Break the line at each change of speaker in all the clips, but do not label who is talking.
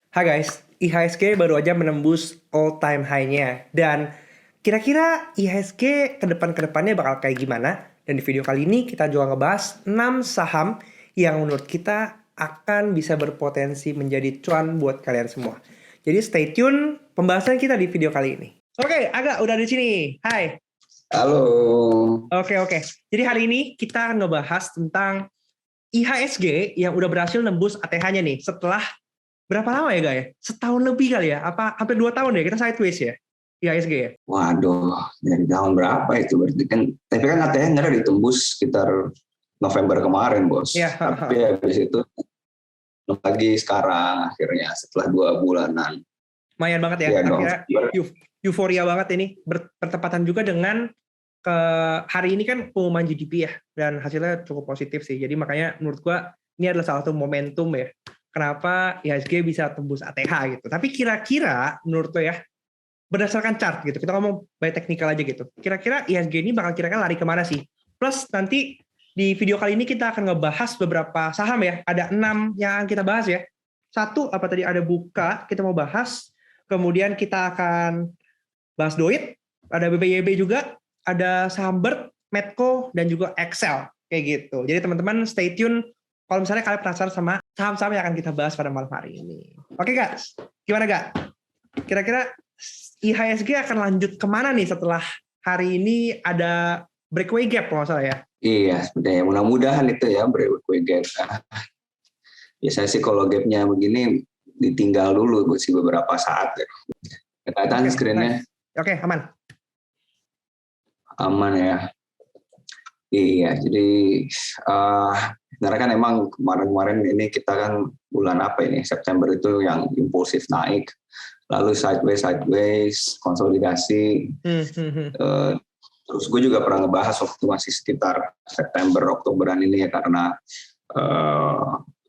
Hai guys, IHSG baru aja menembus all time high-nya. Dan kira-kira IHSG ke depannya bakal kayak gimana? Dan di video kali ini kita juga ngebahas 6 saham yang menurut kita akan bisa berpotensi menjadi cuan buat kalian semua. Jadi stay tune pembahasan kita di video kali ini. Oke, Aga udah di sini. Hai.
Halo.
Oke. Jadi hari ini kita akan ngebahas tentang IHSG yang udah berhasil nembus ATH-nya nih setelah berapa lama ya, guys? Setahun lebih kali ya? Apa hampir 2 tahun ya? Kita sideways ya? IHSG ya?
Waduh, dari tahun berapa itu berarti kan? Tapi kan katanya ditembus sekitar November kemarin, bos.
Iya.
Tapi habis itu lagi sekarang akhirnya setelah 2 bulanan.
Lumayan banget ya.
Iya dong.
Akhirnya euforia banget ini. Bertepatan juga dengan hari ini kan pengumuman GDP ya. Dan hasilnya cukup positif sih. Jadi makanya menurut gua ini adalah salah satu momentum ya. Kenapa IHSG bisa tembus ATH gitu. Tapi kira-kira menurut lo ya, berdasarkan chart gitu, kita ngomong by technical aja gitu, kira-kira IHSG ini bakal kira-kira lari kemana sih? Plus nanti di video kali ini kita akan ngebahas beberapa saham ya, ada 6 yang kita bahas ya. Satu, apa tadi, ada Buka, kita mau bahas, kemudian kita akan bahas Doit, ada BBYB juga, ada saham Bird, Medco, dan juga Excel, kayak gitu. Jadi teman-teman stay tune kalau misalnya kalian penasaran sama saham-saham yang akan kita bahas pada malam hari ini. Oke guys, gimana Gak? Kira-kira IHSG akan lanjut kemana nih setelah hari ini ada breakaway gap kalau nggak salah ya?
Iya, sebenarnya mudah-mudahan itu ya breakaway gap. Biasanya sih kalau gapnya begini ditinggal dulu sih beberapa saat. Kelihatan screen-nya.
Oke, aman.
Aman ya. Iya, jadi sebenarnya kan emang kemarin-kemarin ini kita kan bulan apa ini, September itu yang impulsif naik, lalu sideways, konsolidasi. Terus gue juga pernah ngebahas waktu masih sekitar September, Oktoberan ini ya, karena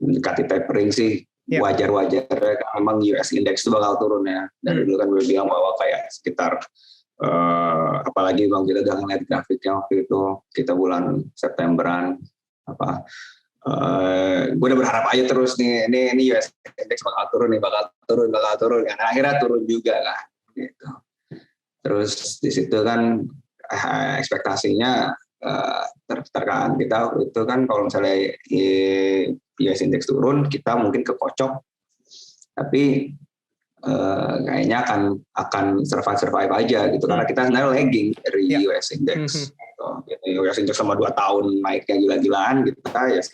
mendekati tapering sih, wajar-wajar kan memang US Index itu bakal turun ya. Dari dulu kan gue bilang bahwa kayak sekitar apalagi bang kita udah ngeliat grafiknya waktu itu kita bulan Septemberan gue udah berharap aja terus nih ini US Index bakal turun kan akhirnya turun juga kan gitu. Terus di situ kan ekspektasinya terkait kita itu kan kalau misalnya US Index turun kita mungkin kekocok, tapi kayaknya akan survive aja gitu karena kita sebenarnya lagging dari US Index. US Index selama 2 tahun naiknya gila-gilaan gitu kan ya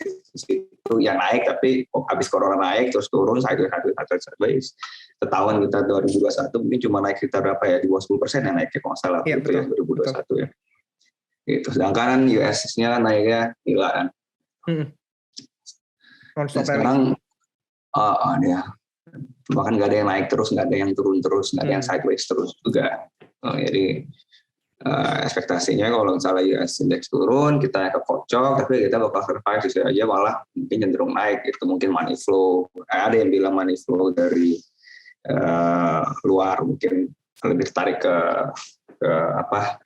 itu yang naik, tapi habis corona naik terus turun sideways. Setahun kita 2021 mungkin cuma naik sekitar berapa ya, di bawah 10% yang naiknya kalau nggak salah gitu ya 2021 ya. Gitu. Sedangkan US-nya naiknya gila kan. Sekarang dia bahkan nggak ada yang naik terus, nggak ada yang turun terus, nggak ada yang sideways terus juga. Jadi ekspektasinya kalau misalnya US Index turun, kita kekocok, tapi kita bakal survive bisa aja malah mungkin cenderung naik. Itu mungkin money flow. Ada yang bilang money flow dari luar mungkin lebih tertarik ke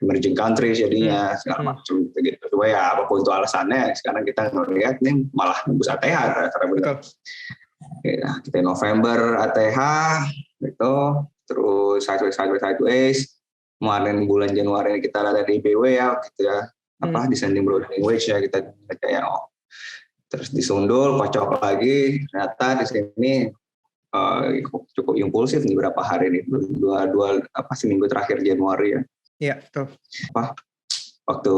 emerging countries jadinya segala macam gitu. Cuma ya apapun itu alasannya, sekarang kita ngelihat nih malah nembus ATH karena benar. Ya, kita November ATH gitu, terus sideways. Kemarin bulan Januari kita ada di BW ya, gitu ya, descending broadening wedge ya kita kayak terus disundul, kocok lagi, ternyata di sini cukup impulsif nih berapa hari nih, dua seminggu terakhir Januari ya.
Iya betul.
Waktu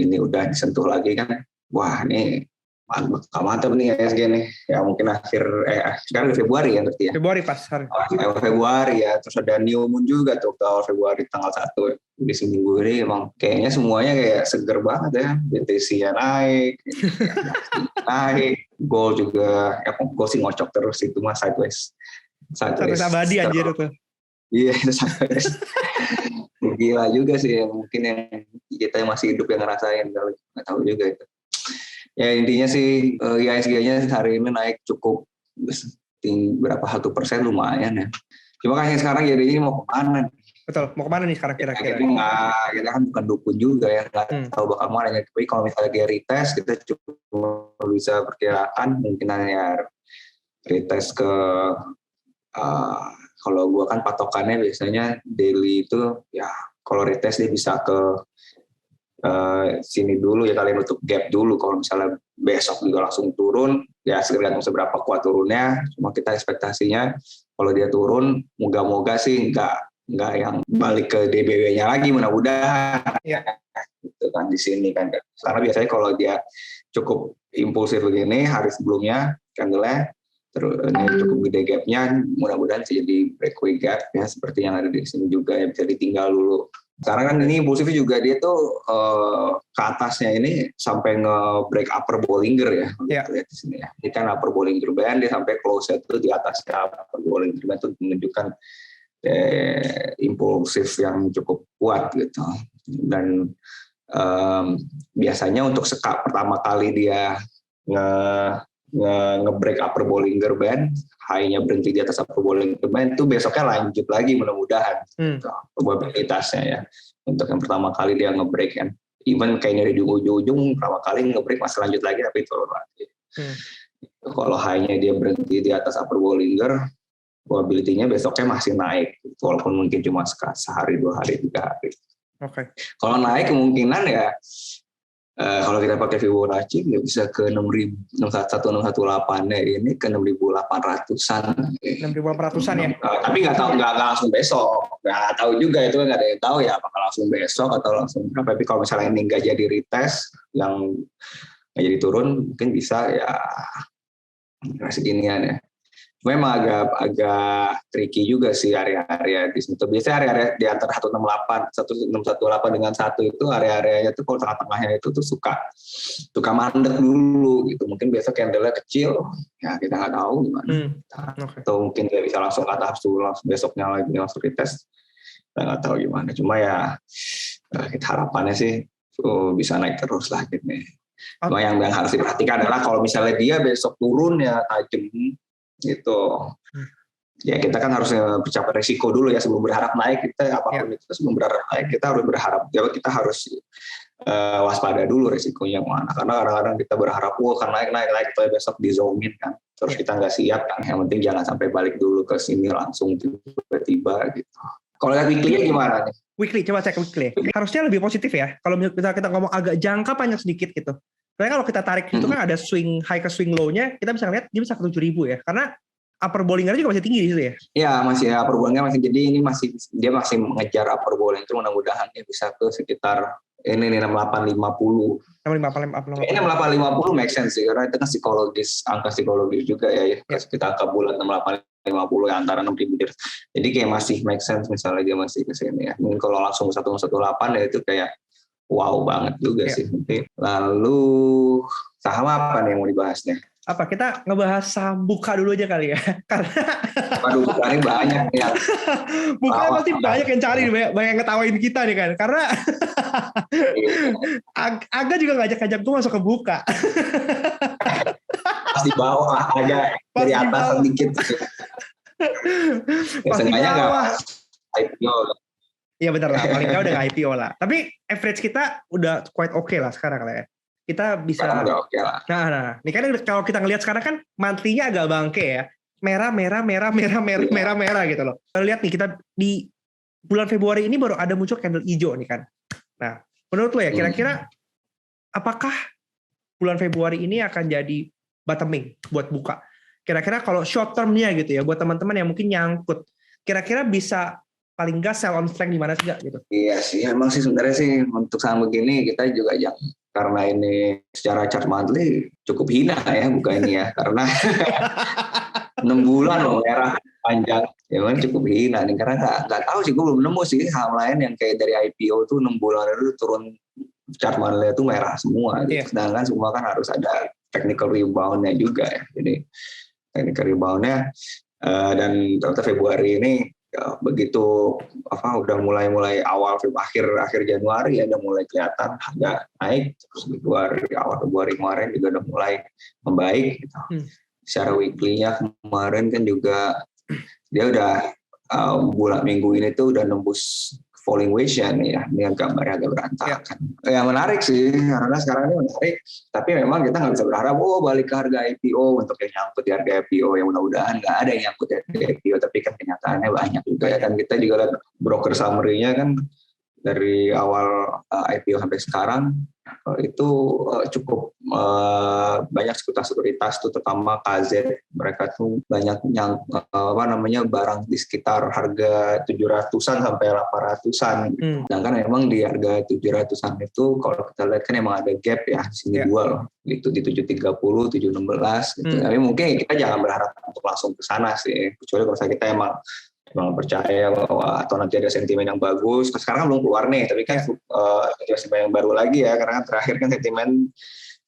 ini udah disentuh lagi kan, wah ini mantap nih IHSG nih ya, mungkin sekarang Februari ya berarti ya.
Februari pas hari.
Februari ya, terus ada new moon juga tuh awal Februari tanggal 1 ya. Di seminggu ini emang kayaknya semuanya kayak seger banget ya. BTC-nya naik, naik, gold juga, gold sih ngocok terus itu mah sideways
abadi anjir itu.
Iya, sideways. Gila juga sih mungkin yang kita yang masih hidup yang ngerasain, nggak tahu juga itu. Ya intinya sih IHSG-nya hari ini naik cukup berapa 1% lumayan ya. Cuma kan sekarang jadinya mau kemana?
Betul, mau kemana nih sekarang kira-kira?
Kita kan bukan dukun juga ya, nggak tahu bakal mana. Tapi kalau misalnya dia retest, kita cuma bisa perkirakan mungkin hanya retest ke kalau gue kan patokannya biasanya daily itu ya kalau retest dia bisa ke sini dulu ya, kalian nutup gap dulu. Kalau misalnya besok juga langsung turun ya tergantung seberapa kuat turunnya. Cuma kita ekspektasinya kalau dia turun moga-moga sih nggak yang balik ke DBW-nya lagi, mudah-mudahan ya gitu kan di sini kan. Karena biasanya kalau dia cukup impulsif begini hari sebelumnya candle-nya terus ini cukup gede gapnya, mudah-mudahan sih jadi breakaway gap ya seperti yang ada di sini juga ya, bisa ditinggal dulu. Sekarang kan ini impulsifnya juga dia tuh ke atasnya ini sampai nge-break upper Bollinger ya. Lihat di sini ya. Ini kan upper Bollinger Band, dia sampai close itu di atasnya upper Bollinger Band, itu menunjukkan impulsif yang cukup kuat gitu. Dan biasanya untuk pertama kali dia nge-break upper Bollinger Band, high-nya berhenti di atas upper Bollinger Band, itu besoknya lanjut lagi mudah-mudahan. Probabilitasnya ya. Untuk yang pertama kali dia nge-break kan. Even kayaknya di ujung-ujung pertama kali nge-break masih lanjut lagi tapi turun lagi. Kalau high-nya dia berhenti di atas upper Bollinger, probability-nya besoknya masih naik. Walaupun mungkin cuma sehari, 2 hari, 3 hari. Kalau naik kemungkinan ya kalau kita pakai Fibonacci ya bisa ke 1618 ya, ini ke 6.800-an.
6.800-an ya.
Tapi nggak tahu, nggak langsung besok. Nggak tahu juga itu, nggak ada yang tahu ya apakah langsung besok atau langsung berapa. Tapi kalau misalnya ini nggak jadi retest, yang nggak jadi turun, mungkin bisa ya seginian ya. Memang agak tricky juga sih area-area di situ. Biasanya area-area di antara 1618 dengan 1 itu area-areanya tuh kalau tengah-tengahnya itu tuh suka mandek dulu gitu. Mungkin besok candle-nya kecil, ya kita nggak tahu gimana. Atau mungkin dia bisa langsung ke atas tuh, langsung besoknya lagi langsung retest. Kita nggak tahu gimana. Cuma ya kita harapannya sih bisa naik terus lah gitu. Cuma yang harus diperhatikan adalah kalau misalnya dia besok turun ya tajam gitu. Ya kita kan harus mencapai risiko dulu ya sebelum berharap naik. Kita apapun itu sebelum berharap naik kita harus berharap, kita harus waspada dulu risikonya mana. Karena kadang-kadang kita berharap kan naik tapi besok dizongin kan. Terus kita nggak siap kan. Yang penting jangan sampai balik dulu ke sini langsung tiba-tiba gitu. Kalau lihat weekly-nya gimana nih?
Weekly, coba cek weekly. Harusnya lebih positif ya. Kalau kita ngomong agak jangka panjang sedikit gitu. Karena kalau kita tarik itu kan ada swing high ke swing low-nya, kita bisa lihat dia bisa ke 7.000 ya. Karena upper Bollinger juga masih tinggi di situ ya.
Iya, masih upper Bollinger masih, jadi ini dia masih mengejar upper Bollinger, mudah-mudahan dia bisa ke sekitar ini nih 6850. 6850 make sense sih, karena itu kan angka psikologis juga ya. Kita angka bulan 6850 yang antara 6.000. Jadi kayak masih make sense misalnya dia masih ke sini ya. Mungkin kalau langsung 118 ya itu kayak wow banget juga sih. Lalu saham apa nih yang mau dibahasnya?
Apa kita ngebahas saham Buka dulu aja kali ya? Karena
Buka ini banyak ya.
Buka pasti banyak yang cari, banyak yang ngetawain kita nih kan. Karena Aga juga ngajak-ngajak gue masuk ke Buka.
Pasti bawah aja dari atas sedikit.
Pasti bawah.
IPO.
Iya benar lah, paling nggak udah nggak IPO lah. Tapi average kita udah quite okay lah sekarang lah ya. Kita bisa.
Udah okay lah.
Nah, ini kan kalau kita ngelihat sekarang kan monthly-nya agak bangke ya. Merah gitu loh. Kita lihat nih, kita di bulan Februari ini baru ada muncul candle hijau nih kan. Nah, menurut lo ya kira-kira apakah bulan Februari ini akan jadi bottoming buat Buka? Kira-kira kalau short term-nya gitu ya, buat teman-teman yang mungkin nyangkut, kira-kira bisa paling nggak sell on strength di mana sih nggak gitu?
Iya sih, emang sih sebenarnya sih untuk saham begini kita juga jangan, karena ini secara chart monthly cukup hina ya Buka ini ya, karena 6 bulan loh merah panjang, ya kan cukup hina nih, karena nggak tahu sih, gue belum nemu sih saham lain yang kayak dari IPO tuh 6 bulan itu turun chart monthly itu merah semua, gitu. Sedangkan semua kan harus ada technical rebound-nya juga ya, jadi technical rebound-nya dan ternyata Februari ini ya, begitu udah mulai akhir Januari ya udah mulai kelihatan harga naik, terus awal Februari kemarin juga udah mulai membaik gitu. Secara weekly-nya kemarin kan juga dia udah bulan minggu ini tuh udah nembus falling wedge-nya nih ya, ini gambarnya agak berantakan. Yang menarik sih, karena sekarang ini menarik, tapi memang kita nggak bisa berharap, balik ke harga IPO untuk yang nyangkut di harga IPO, yang mudah-mudahan nggak ada yang nyangkut di harga IPO, tapi kan kenyataannya banyak juga ya, dan kita juga lihat broker summary-nya kan, dari awal IPO sampai sekarang itu cukup banyak sekuritas tuh, terutama KZ, mereka tuh banyak yang barang di sekitar harga 700-an sampai 800-an. Sedangkan memang di harga 700-an itu kalau kita lihat kan emang ada gap ya di sini dua loh, itu di 730, 716 gitu. Tapi mungkin kita jangan berharap untuk langsung ke sana sih, kecuali kalau kita emang percaya bahwa atau nanti ada sentimen yang bagus. Sekarang kan belum keluar nih, tapi kan sentimen yang baru lagi ya, karena terakhir kan sentimen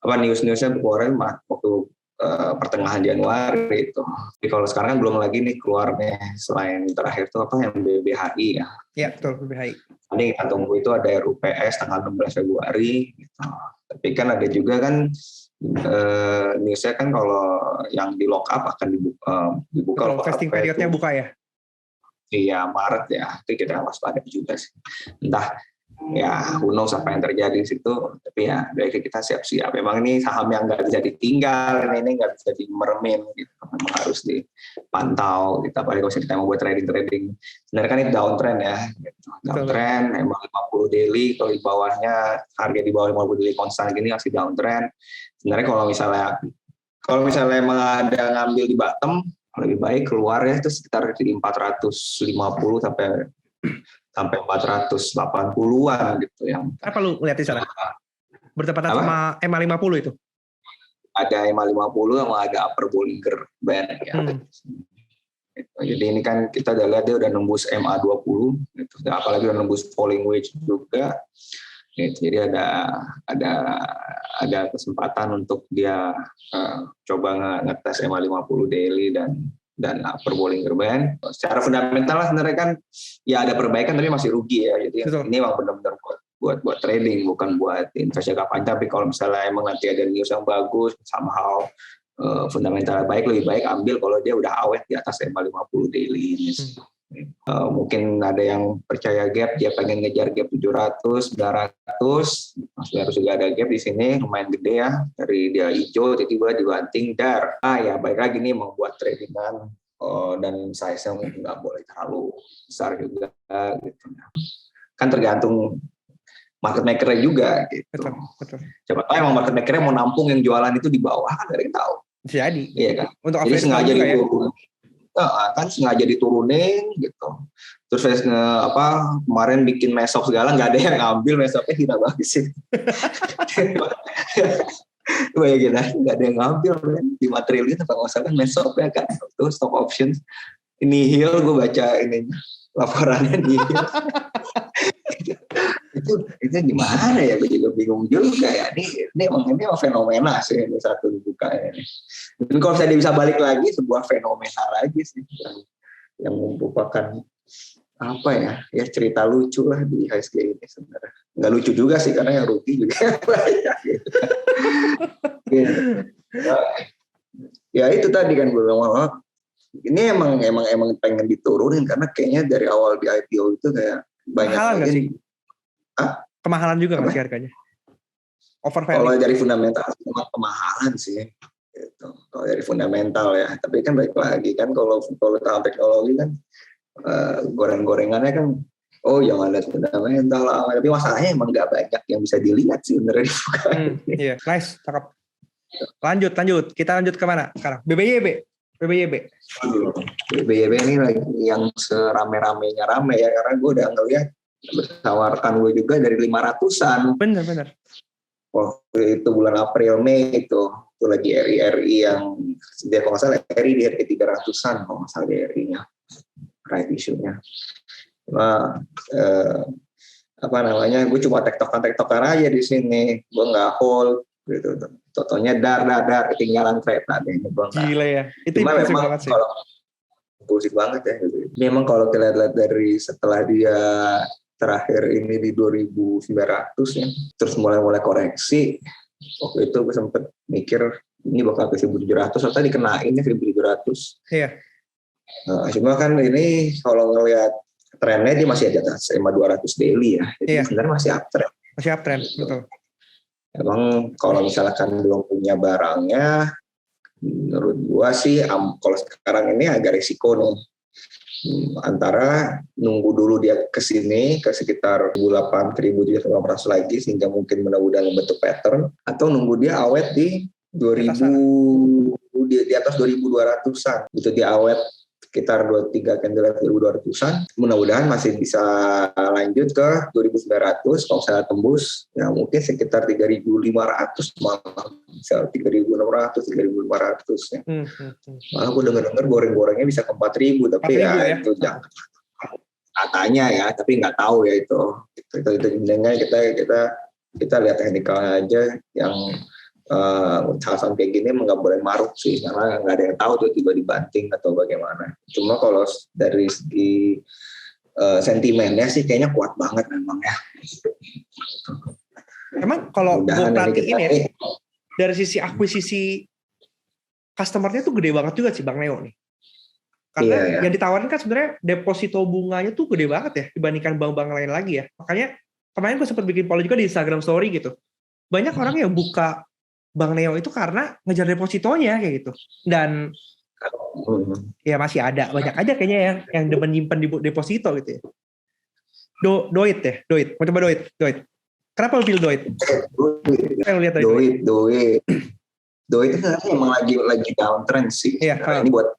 news-newsnya keluarin waktu pertengahan Januari itu. Jadi kalau sekarang kan belum lagi nih keluar nih, selain terakhir itu yang BBHI ya.
Iya betul, BBHI.
Nanti kita tunggu itu ada RUPS tanggal 16 Februari gitu. Tapi kan ada juga kan newsnya kan kalau yang di lock up akan dibuka.
Kalau vesting periodnya buka ya?
Iya, Maret ya, itu kita waspada juga sih. Entah ya, who knows apa yang terjadi di situ, tapi ya baiknya kita siap-siap. Memang ini saham yang nggak bisa ditinggal, ini nggak bisa dimeremin gitu. Memang harus dipantau gitu. Apalagi kalau kita mau buat trading. Sebenarnya kan ini downtrend ya, gitu. Downtrend, emang 50 daily, kalau di bawahnya harga di bawah 50 daily konstan gini masih downtrend. Sebenarnya kalau misalnya emang ada ngambil di bottom, lebih baik keluar ya, itu sekitar di 450 sampai 480-an gitu yang.
Apa lu lihat di sana? Bertepatan sama EMA 50 itu?
Ada EMA 50 sama ada upper Bollinger Band ya. Jadi ini kan kita udah lihat dia udah nembus MA 20 gitu. Apalagi udah nembus falling wedge juga. Gitu. Jadi ada kesempatan untuk dia coba ngetes MA 50 daily dan upper Bollinger Band. Secara fundamental lah sebenarnya kan ya ada perbaikan tapi masih rugi ya. Jadi ini memang benar-benar buat trading, bukan buat investasi jangka panjang. Tapi kalau misalnya emang nanti ada news yang bagus, somehow fundamental lebih baik ambil kalau dia udah awet di atas MA 50 daily ini. Mungkin ada yang percaya gap, dia pengen ngejar gap 700, 900, masih harus juga ada gap di sini lumayan gede ya, dari dia hijau tiba-tiba dibanting dar. Ya baik lagi nih membuat tradingan dan size-nya nggak boleh terlalu besar juga gitu. Kan tergantung market maker-nya juga gitu.
Betul.
Coba tahu emang market maker-nya mau nampung yang jualan itu di bawah, kan ada yang tahu.
Jadi,
iya kan.
Untuk
jadi sengaja kan sengaja diturunin gitu. Terus kemarin bikin mesok segala, nggak ada yang ngambil, mesoknya tidak bagus sih. Bayangin aja, nggak ada yang ngambil kan. 5 triliun apa nggak usah kan mesok ya kan. Itu stock options. Nihil, gue baca ini laporannya nihil. itu gimana ya, gue juga bingung juga ya. Ini emang fenomena sih, ini satu dibuka ini. Dan kalau saya bisa balik lagi, sebuah fenomena lagi sih yang merupakan cerita lucu lah di IHSG ini sebenarnya. Nggak lucu juga sih karena yang rugi juga banyak. Gitu. Ya itu tadi kan gue bilang, ini emang pengen diturunin karena kayaknya dari awal di IPO itu kayak banyak
lagi. Kemahalan juga nggak sih harganya? Overvalue.
Kalau dari fundamental memang kemahalan sih. Gitu. Kalau dari fundamental ya, tapi kan baik lagi kan kalau tahun teknologi kan goreng-gorengannya kan jangan lihat fundamental lah. Tapi masalahnya emang nggak banyak yang bisa dilihat sih sebenarnya.
Iya, nice, cakep. Lanjut. Kita lanjut ke mana sekarang? BBYB
ini lagi yang serame-ramenya rame ya, karena gue udah ngeliat tawarkan gue juga dari 500-an.
Bener.
Waktu itu bulan April Mei itu lagi RI yang dia kalau nggak salah RI di harga 300-an kalau nggak salah RI-nya right issue-nya. Gue cuma tektokan aja di sini, gue nggak hold gitu. Totonya dar ketinggalan kereta deh.
Gila ya, itu impulsif banget sih.
Impulsif banget ya. Gitu. Memang kalau kita lihat dari setelah dia terakhir ini di 2.900 ya, terus mulai koreksi. Waktu itu gue sempet mikir ini bakal ke 1.700 atau dikenain ya 1.700.
Iya.
Cuma kan ini kalau ngelihat trennya dia masih di atas EMA 200 daily ya. Jadi
Iya.
sebenarnya masih uptrend.
Masih uptrend, betul.
Emang kalau misalkan belum punya barangnya, menurut gua sih kalau sekarang ini agak risiko nih. Antara nunggu dulu dia ke sini ke sekitar 1.800 lagi sehingga mungkin mudah-mudahan membentuk pattern, atau nunggu dia awet di 2000 di atas 2.200-an gitu, dia awet sekitar 2-3 candle 2.200-an, mudah-mudahan masih bisa lanjut ke 2.900. Kalau saya tembus ya mungkin sekitar 3.500, malah bisa 3.600, 3.500 ya. Malah aku dengar goreng-gorengnya bisa ke 4.000, tapi
4.000
ya itu jangan katanya ya, tapi nggak tahu ya itu dengan kita lihat teknikalnya aja. Yang saham kayak gini nggak boleh maruk sih, karena nggak ada yang tahu tuh tiba dibanting atau bagaimana. Cuma kalau dari segi sentimennya sih kayaknya kuat banget memang ya.
Emang kalau gue
Mudahan
perhatiin ya,
kita
dari sisi akuisisi customer-nya tuh gede banget juga sih Bang Neo nih. Karena
Iya, ya.
yang ditawarin kan sebenarnya deposito bunganya tuh gede banget ya dibandingkan bank-bank lain lagi ya. Makanya kemarin gue sempat bikin poll juga di Instagram story gitu. Banyak orang yang buka Bang Neo itu karena ngejar depositonya kayak gitu. Dan ya masih ada banyak aja kayaknya yang demen nyimpen di deposito gitu ya. Doit. Mau coba Doit. Kenapa lu pilih Doit? Yang lihat dari
Doit itu emang lagi downtrend sih.
Iya,
Ini buat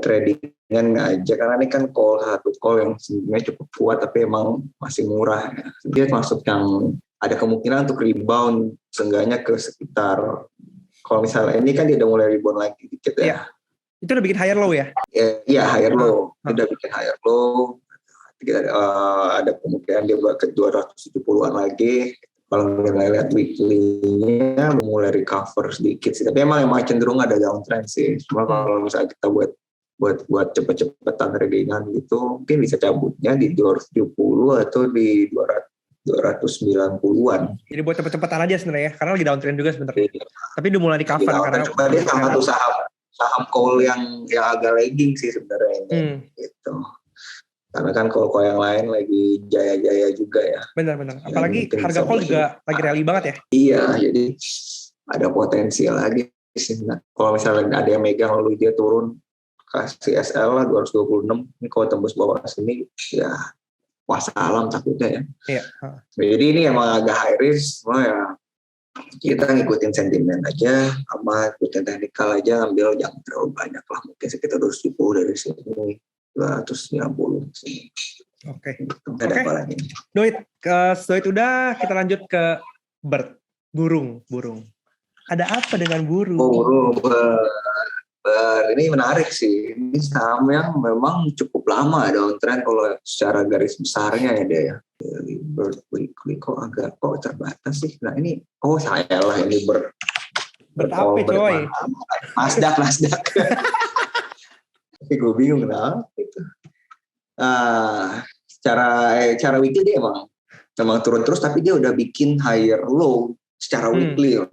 tradingan aja, karena ini kan satu call yang sebenarnya cukup kuat tapi emang masih murah ya. Dia masuk yang ada kemungkinan untuk rebound seenggaknya ke sekitar, kalau misalnya ini kan dia udah mulai rebound lagi dikit ya.
Iya. Itu udah bikin higher low ya?
Iya, higher low. Udah bikin higher low. Ada kemungkinan dia buat ke 270-an lagi. Kalau kita lihat weekly-nya mulai recover sedikit sih. Tapi emang cenderung ada downtrend sih. Cuma kalau misalnya kita buat cepet-cepetan tradingan gitu, mungkin bisa cabutnya di 270 atau di 290-an.
Jadi buat cepet-cepetan aja sebenarnya, karena lagi downtrend juga sebenarnya. Tapi udah mulai di cover karena
coba dia sama tuh saham call yang agak lagging sih sebenarnya ini. Gitu. Karena kan call yang lain lagi jaya-jaya juga ya.
Benar. Apalagi harga call juga lagi rally banget ya.
Iya, jadi ada potensi lagi sih. Nah, kalau misalnya ada yang megang lalu dia turun kasih SL lah 226, ini kalau tembus bawah sini ya wassalam takutnya ya.
Iya.
Jadi ini emang agak high risk, ya kita ngikutin sentimen aja, sama ikutin teknikal aja, ngambil jangan terlalu banyak lah, mungkin sekitar 270 dari sini, 290 sini.
Oke.
Ada apa lagi?
Doit udah, kita lanjut ke bird, burung. Ada apa dengan burung?
Burung. Ini menarik sih. Ini saham yang memang cukup lama downtrend kalau secara garis besarnya ya dia ya. Bird Weekly kok terbatas sih. Nah ini, saya lah ini Bird
apa coy?
Nasdaq. Gue bingung kenapa itu. Secara weekly dia emang turun terus, tapi dia udah bikin higher low secara weekly loh.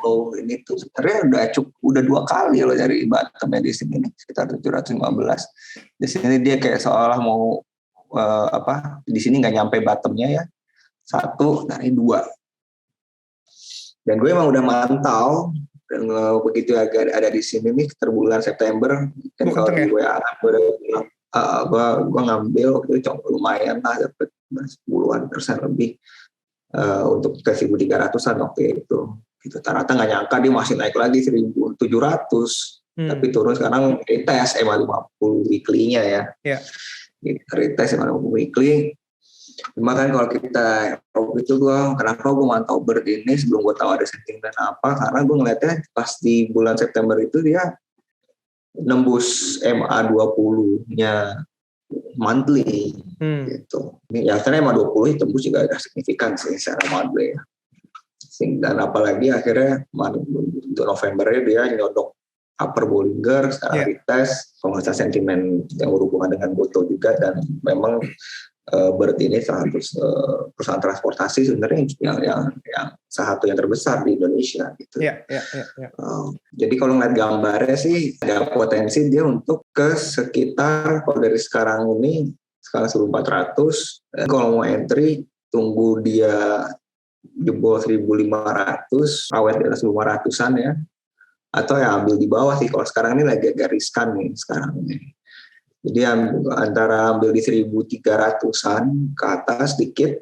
Low ini tuh sebenarnya udah 2 kali loh dari bottomnya di sini nih, sekitar 715. Di sini dia kayak seolah mau di sini nggak nyampe bottomnya ya. 1 dari 2. Dan gue emang udah mantau dan begitu ada di sini nih sekitar bulan September kan kalau di WA gue ngambil waktu itu lumayan lah, dapat 10% lebih untuk ke 1.300-an waktu itu. Gitu. Ternyata nggak nyangka dia masih naik lagi 1.700, tapi turun sekarang retest EMA 50 weekly-nya ya.
Yeah.
Retest EMA 50 weekly. Cuma kan kalau kita itu kenapa gue mantau Bird ini sebelum gue tahu ada sentimen apa, karena gue ngeliatnya pas di bulan September itu dia nembus MA 20-nya monthly gitu. Ya karena MA 20 tembus juga agak signifikan sih secara monthly ya. Dan apalagi akhirnya untuk Novembernya dia nyodok upper Bollinger, sekarang retest, kalau nggak salah sentimen yang berhubungan dengan Goto juga, dan memang Bird ini salah satu perusahaan transportasi sebenarnya yang salah satu yang terbesar di Indonesia gitu.
Iya.
Jadi kalau ngeliat gambarnya sih ada potensi dia untuk ke sekitar, kalau dari sekarang ini sekarang 1.400, kalau mau entry tunggu dia jebol 1.500, awet di atas 500-an ya, atau ya ambil di bawah sih. Kalau sekarang ini lagi agak riskan nih sekarang ini. Jadi antara ambil di 1.300-an ke atas dikit,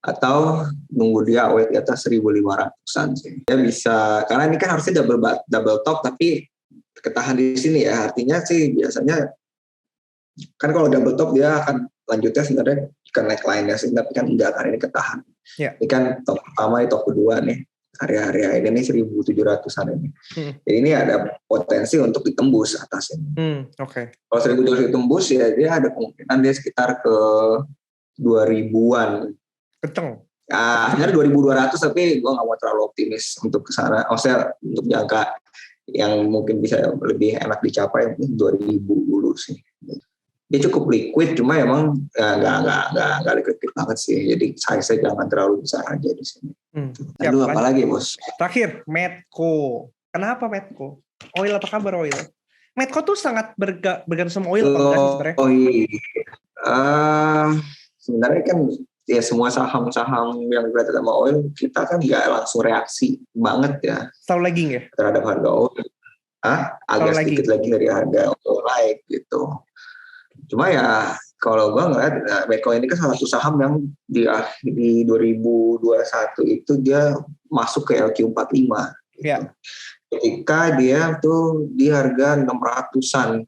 atau nunggu dia awet di atas 1.500-an sih. Dia bisa, karena ini kan harusnya double top tapi ketahan di sini ya. Artinya sih biasanya kan kalau double top dia akan lanjutnya sebenarnya ke neckline-nya sih, tapi kan enggak, karena ini ketahan.
Yeah.
Ini kan top pertama, top kedua nih. Area ini 1.700-an ini. Jadi ini ada potensi untuk ditembus atas ini.
Oke.
Kalau 1.700 ditembus ya dia ada kemungkinan dia sekitar ke 2.000-an.
Kenceng.
Sebenarnya 2.200 tapi gue nggak mau terlalu optimis untuk ke sana. Maksudnya untuk jangka yang mungkin bisa lebih enak dicapai mungkin 2.000 dulu sih. Dia cukup liquid, cuma emang nggak liquid banget sih. Jadi size-nya jangan terlalu besar aja di sini. Lalu apa lagi, Bos?
Terakhir, Medco. Kenapa Medco? Oil, apa kabar Oil? Medco tuh sangat bergantung sama oil, apa enggak sih sebenarnya?
Sebenarnya kan ya semua saham-saham yang berkaitan sama oil kita kan nggak langsung reaksi banget ya.
Selalu lagging ya?
Terhadap harga oil. Agak sedikit lagi dari harga oil naik gitu. Cuma ya kalau gue ngeliat Medco ini kan salah satu saham yang di 2021 itu dia masuk ke LQ45 gitu.
Ya.
Ketika dia tuh di harga 600-an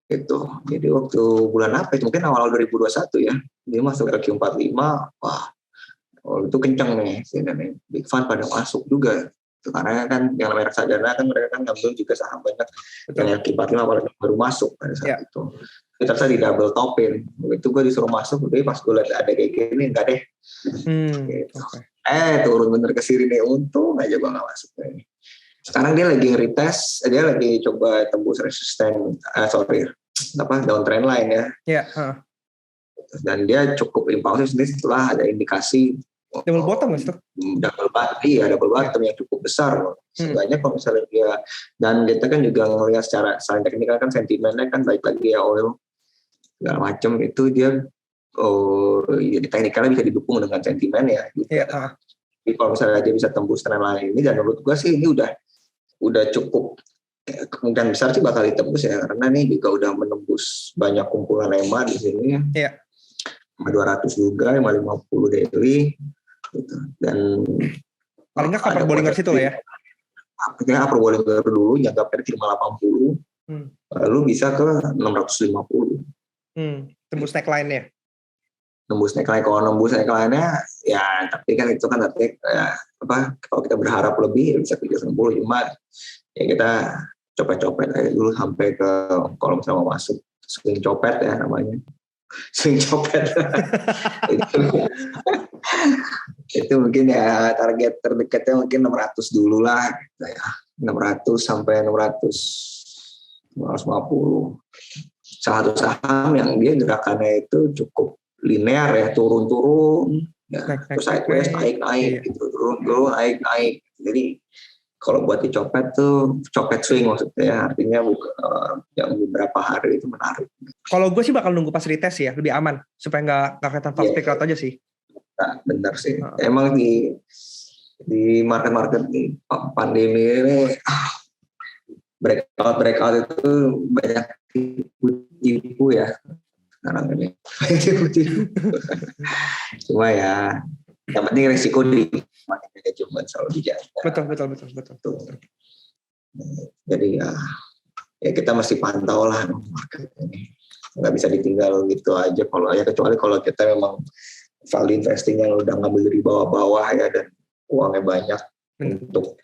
gitu. Jadi waktu bulan apa itu, mungkin awal 2021 ya, dia masuk LQ45, wah itu kenceng nih, big fund pada masuk juga. Karena kan yang namanya reksadana kan mereka kan ngambil juga saham banyak. Betul. Yang LQ45 apalagi baru masuk pada saat itu. Kita tadi double topin. Begitu gue disuruh masuk, tapi pas gue lihat ada kayak gini enggak deh. Gitu. Turun bener ke sini nih, untung aja gue nggak masuk. Sekarang dia lagi retest, dia lagi coba tembus resisten, downtrend line ya.
Yeah.
Dan dia cukup impulsif setelah ada indikasi
double bottom nggak sih?
Double bottom yang cukup besar. Sebenarnya kalau misalnya dia, dan kita kan juga ngelihat secara teknikal kan sentimennya kan baik lagi ya oil segala macam itu dia di teknikalnya bisa didukung dengan sentimen ya. Gitu. Jadi kalau misalnya dia bisa tembus trend line ini, dan menurut gue sih ini udah cukup, kemungkinan besar sih bakal ditembus ya, karena ini juga udah menembus banyak kumpulan EMA di sini ya. 200 juga, 550 daily gitu. Dan
paling nggak upper Bollinger situ lah ya.
Akhirnya upper Bollinger dulu jangka pendek 580, lalu bisa ke 650.
Tembus neckline-nya.
Nembus neckline, kalau nembus neckline-nya ya, tapi kan itu kan nanti kalau kita berharap lebih ya bisa 390, cuma ya kita copet-copet aja dulu sampai ke, kalau misalnya mau masuk swing copet ya namanya. Swing copet. Itu mungkin ya target terdekatnya mungkin 600 dulu lah gitu ya. 600 sampai 550. Salah satu saham yang dia gerakannya itu cukup linear ya, turun-turun ya, terus sideways naik-naik gitu, turun-turun naik-naik. Jadi kalau buat dicopet tuh copet swing maksudnya ya, artinya yang beberapa hari itu menarik.
Kalau gue sih bakal nunggu pas retest ya, lebih aman supaya nggak kelihatan false break out aja sih.
Nah, benar sih. Emang di market di pandemi ini breakout itu banyak tipu ya sekarang ini. Cuma ya yang penting risiko di manajemen selalu dijaga.
Betul.
Jadi ya kita mesti pantau lah market ini. Nggak bisa ditinggal gitu aja kecuali kalau kita memang value investing yang udah ngambil dari bawah-bawah ya, dan uangnya banyak untuk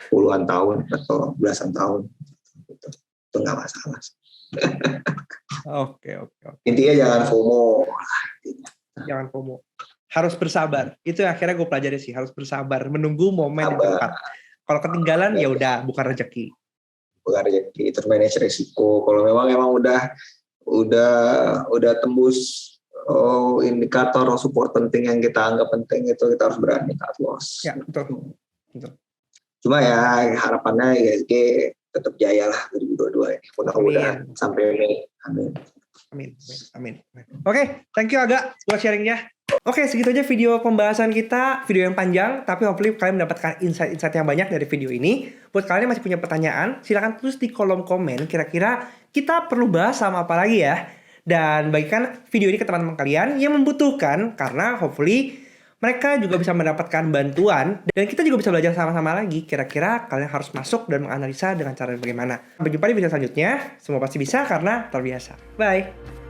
puluhan tahun atau belasan tahun gitu. Itu nggak masalah.
Oke.
Intinya jangan FOMO.
Jangan FOMO. Harus bersabar. Itu yang akhirnya gue pelajari sih, harus bersabar menunggu momen yang tepat. Kalau ketinggalan ya udah bukan rezeki.
Itu manage risiko. Kalau memang udah udah tembus indikator support penting yang kita anggap penting, itu kita harus berani cut loss.
Ya, betul.
Cuma ya harapannya IHSG tetap jaya lah 2022 ini. Mudah-mudahan sampai Mei.
Amin. Oke, thank you Aga buat sharingnya. Oke, segitu aja video pembahasan kita. Video yang panjang, tapi hopefully kalian mendapatkan insight-insight yang banyak dari video ini. Buat kalian yang masih punya pertanyaan, silakan tulis di kolom komen. Kira-kira kita perlu bahas sama apa lagi ya? Dan bagikan video ini ke teman-teman kalian yang membutuhkan, karena hopefully mereka juga bisa mendapatkan bantuan. Dan kita juga bisa belajar sama-sama lagi. Kira-kira kalian harus masuk dan menganalisa dengan cara bagaimana. Sampai jumpa di video selanjutnya. Semua pasti bisa karena terbiasa. Bye!